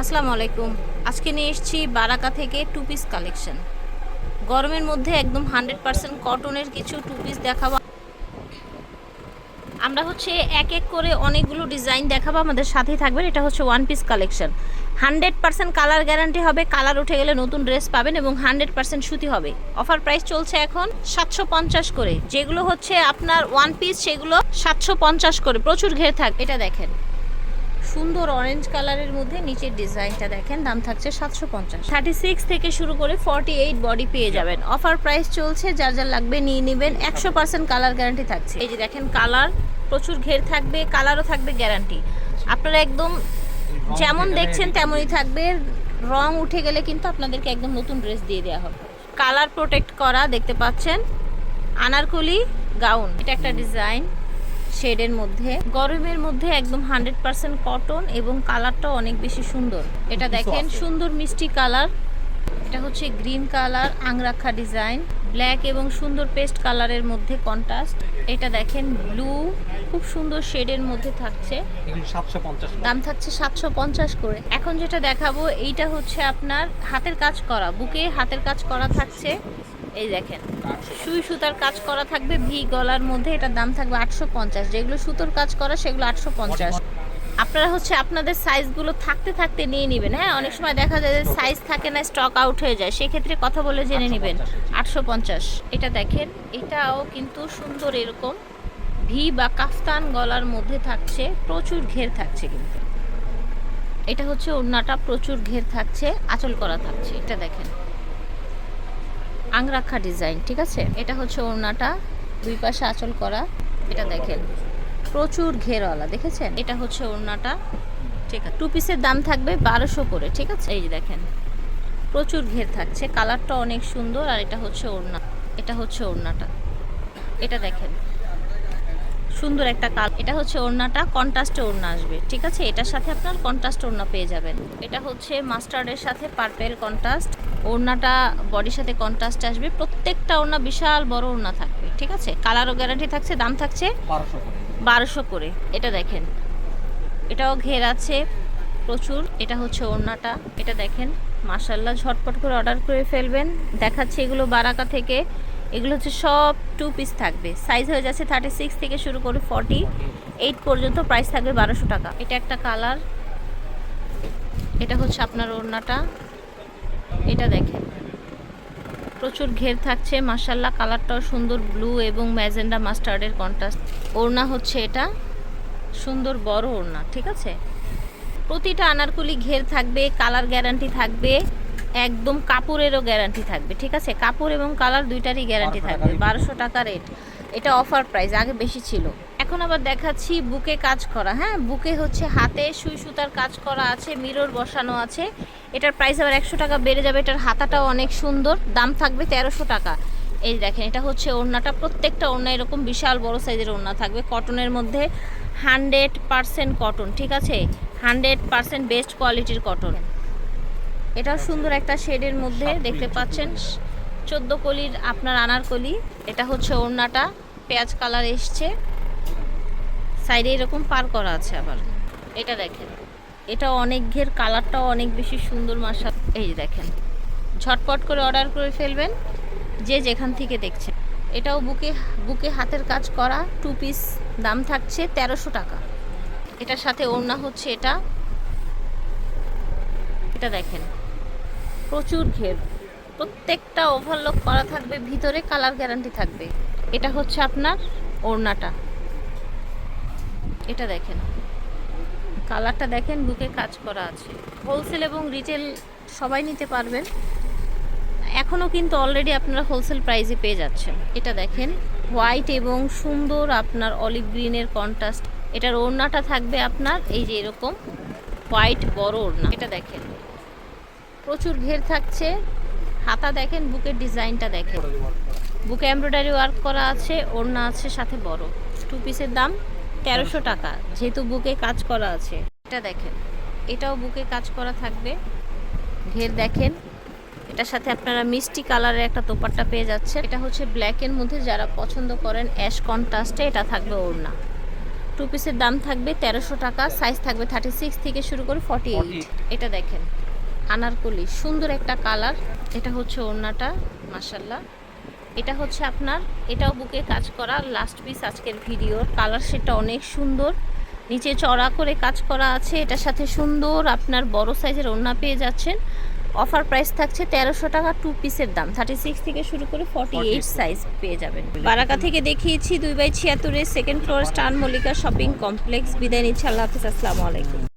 আসসালামু আলাইকুম। আজকে নিয়ে এসেছি বারাকা থেকে টু পিস কালেকশন। গরমের মধ্যে একদম 100% কটনের কিছু টু পিস দেখাবো। আমরা এক এক করে অনেকগুলো ডিজাইন দেখাবো, আমাদের সাথেই থাকবেন। এটা হচ্ছে one piece collection. 100% colour guarantee হবে, কালার উঠে গেলে নতুন ড্রেস পাবেন এবং 100% সুতি হবে। অফার প্রাইস চলছে এখন 750 করে। যেগুলো হচ্ছে আপনার ওয়ান পিস সেগুলো 750 করে, প্রচুর ঘের থাকবে। এটা দেখেন, সুন্দর অরেঞ্জ কালারের মধ্যে নিচের ডিজাইনটা দেখেন, দাম থাকছে 750। 36 থেকে শুরু করে 48 বডি পেয়ে যাবেন। অফার প্রাইস চলছে, যার যার লাগবে নিয়ে নেবেন। 100% কালার গ্যারান্টি থাকছে। এই যে দেখেন, কালার প্রচুর ঘের থাকবে, কালারও থাকবে গ্যারান্টি। আপনারা একদম যেমন দেখছেন তেমনই থাকবে। রং উঠে গেলে কিন্তু আপনাদেরকে একদম নতুন ড্রেস দিয়ে দেওয়া হবে। কালার প্রোটেক্ট করা দেখতে পাচ্ছেন, আনারকলি গাউন। এটা একটা ডিজাইন শেডের মধ্যে, গরমের মধ্যে একদম 100% কটন এবং কালারটাও অনেক বেশি সুন্দর। এটা দেখেন, সুন্দর মিষ্টি কালার। এটা হচ্ছে green colour, angrakha design, black এবং সুন্দর পেস্ট কালারের মধ্যে কন্ট্রাস্ট। এটা দেখেন ব্লু, খুব সুন্দর শেডের মধ্যে থাকছে। দাম থাকছে 750 করে। এখন যেটা দেখাবো এইটা হচ্ছে আপনার হাতের কাজ করা, বুকে হাতের কাজ করা থাকছে। এই দেখেন, সুই সুতার কাজ করা থাকবে ভি গলার মধ্যে। এটার দাম থাকবে 850। যেগুলো সুতোর কাজ করা সেগুলো 850। আপনারা আপনাদের সাইজগুলো থাকতে থাকতে নিয়ে নেবেন। হ্যাঁ, অনেক সময় দেখা যায় যে সাইজ থাকে না, স্টক আউট হয়ে যায়, সেক্ষেত্রে কথা বলে জেনে নেবেন। 850। এটা দেখেন, এটাও কিন্তু সুন্দর, এরকম ভি বা কাফতান গলার মধ্যে থাকছে, প্রচুর ঘের থাকছে কিন্তু। এটা হচ্ছে ওড়নাটা, প্রচুর ঘের থাকছে, আঁচল করা থাকছে। এটা দেখেন, আংরাখা ডিজাইন, ঠিক আছে। এটা হচ্ছে ওড়নাটা, দুই পাশে আঁচল করা। এটা দেখেন, প্রচুর ঘেরওয়ালা, দেখেছেন। এটা হচ্ছে ওড়নাটা, ঠিক আছে। টু পিসের দাম থাকবে 1200 করে, ঠিক আছে। এই যে দেখেন, প্রচুর ঘের থাকছে, কালারটা অনেক সুন্দর। আর এটা হচ্ছে ওড়না, এটা হচ্ছে ওড়নাটা। এটা দেখেন, সুন্দর একটা কালার। এটা হচ্ছে ওড়নাটা, কন্ট্রাস্টে ওড়না আসবে, ঠিক আছে। এটার সাথে আপনার কন্ট্রাস্ট ওড়না পেয়ে যাবেন। এটা হচ্ছে মাস্টার্ডের সাথে পার্পেল কন্ট্রাস্ট। ওড়নাটা বডির সাথে কন্ট্রাস্ট আসবে। প্রত্যেকটা ওড়না বিশাল বড় ওড়না থাকবে, ঠিক আছে। কালারও গ্যারান্টি থাকছে। দাম থাকছে 1200 করে। এটা দেখেন, এটাও ঘের আছে প্রচুর। এটা হচ্ছে ওড়নাটা। এটা দেখেন, মাশাআল্লাহ, ঝটপট করে অর্ডার করে ফেলবেন। দেখাচ্ছে এগুলো বারাকা থেকে। এগুলো হচ্ছে সব টু পিস থাকবে। সাইজ হয়ে যাচ্ছে 36 থেকে শুরু করে 48 পর্যন্ত। প্রাইস থাকবে 1200 টাকা। এটা একটা কালার। এটা হচ্ছে আপনার ওড়নাটা। এটা দেখেন, প্রচুর ঘের থাকছে, মাশাআল্লাহ, কালারটাও সুন্দর, ব্লু এবং ম্যাজেন্ডা মাস্টার্ডের কন্ট্রাস্ট। ওড়না হচ্ছে এটা, সুন্দর বড় ওড়না, ঠিক আছে। প্রতিটা আনারকলি ঘের থাকবে, কালার গ্যারান্টি থাকবে, একদম কাপড়েরও গ্যারান্টি থাকবে, ঠিক আছে। কাপড় এবং কালার দুইটারই গ্যারান্টি থাকবে। 1200 টাকা রেট। এটা অফার প্রাইস, আগে বেশি ছিল। এখন আবার দেখাচ্ছি বুকে কাজ করা। হ্যাঁ, বুকে হচ্ছে হাতে সুই সুতার কাজ করা আছে, মিরর বসানো আছে। এটার প্রাইস আবার 100 টাকা বেড়ে যাবে। এটার হাতাটাও অনেক সুন্দর, দাম থাকবে 1300 টাকা। এই দেখেন, এটা হচ্ছে ওড়নাটা। প্রত্যেকটা ওড়না এরকম বিশাল বড় সাইজের ওড়না থাকবে, কটনের মধ্যে। 100% কটন, ঠিক আছে। 100% বেস্ট কোয়ালিটির কটন। এটা সুন্দর একটা শেডের মধ্যে দেখতে পাচ্ছেন, 14 কলির আপনার আনারকলি। এটা হচ্ছে ওড়নাটা, পেঁয়াজ কালার এসছে, সাইডে এরকম পার করা আছে আবার। এটা দেখেন, এটা অনেক ঘের, কালারটাও অনেক বেশি সুন্দর, মাশা। এই যে দেখেন, ঝটপট করে অর্ডার করে ফেলবেন যে যেখান থেকে দেখছেন। এটাও বুকে বুকে হাতের কাজ করা টু পিস, দাম থাকছে 1300 টাকা। এটার সাথে ওড়না হচ্ছে এটা। এটা দেখেন, প্রচুর ঘের, প্রত্যেকটা ওভারলক করা থাকবে, ভিতরে কালার গ্যারান্টি থাকবে। এটা হচ্ছে আপনার ওড়নাটা। এটা দেখেন, কালারটা দেখেন, বুকে কাজ করা আছে। হোলসেল এবং রিটেল সবাই নিতে পারবেন। এখনও কিন্তু অলরেডি আপনারা হোলসেল প্রাইসে পেয়ে যাচ্ছেন। এটা দেখেন, হোয়াইট এবং সুন্দর আপনার অলিভ গ্রিনের কন্ট্রাস্ট। এটার ওড়নাটা থাকবে আপনার এই যে এরকম হোয়াইট বড় ওড়না। এটা দেখেন, প্রচুর ঘের থাকছে। হাতা দেখেন, বুকের ডিজাইনটা দেখেন, বুকে এমব্রয়ডারি ওয়ার্ক করা আছে, ওড়না আছে সাথে বড়। টু পিসের দাম 1300 টাকা, যেহেতু বুকে কাজ করা আছে। এটা দেখেন, এটাও বুকে কাজ করা থাকবে, ঘের দেখেন। এটার সাথে আপনারা মিষ্টি কালারের একটা দোপাট্টা পেয়ে যাচ্ছে। এটা হচ্ছে ব্ল্যাকের মধ্যে, যারা পছন্দ করেন অ্যাশ কন্ট্রাস্টে, এটা থাকবে ওড়না। টু পিসের দাম থাকবে 1300 টাকা, সাইজ থাকবে 36 থেকে শুরু করে 48। এটা দেখেন আনারকলি, সুন্দর একটা কালার। এটা হচ্ছে ওড়নাটা, মাশাআল্লাহ। এটা হচ্ছে আপনার, এটাও বুকে কাজ করা, লাস্ট পিস আজকের ভিডিওর। কালার শেডটা অনেক সুন্দর, নিচে চড়া করে কাজ করা আছে। এটার সাথে সুন্দর আপনার বড় সাইজের ওড়না পেয়ে যাচ্ছেন। অফার প্রাইস থাকছে 1300 টাকা, টু পিসের দাম 36 থেকে শুরু করে 48 সাইজ পেয়ে যাবেন। বারাকা থেকে দেখিয়েছি 2/76 second floor, star Mallika shopping complex. বিদায় নিচ্ছি, আল্লাহ হাফিজ, আসসালামু আলাইকুম।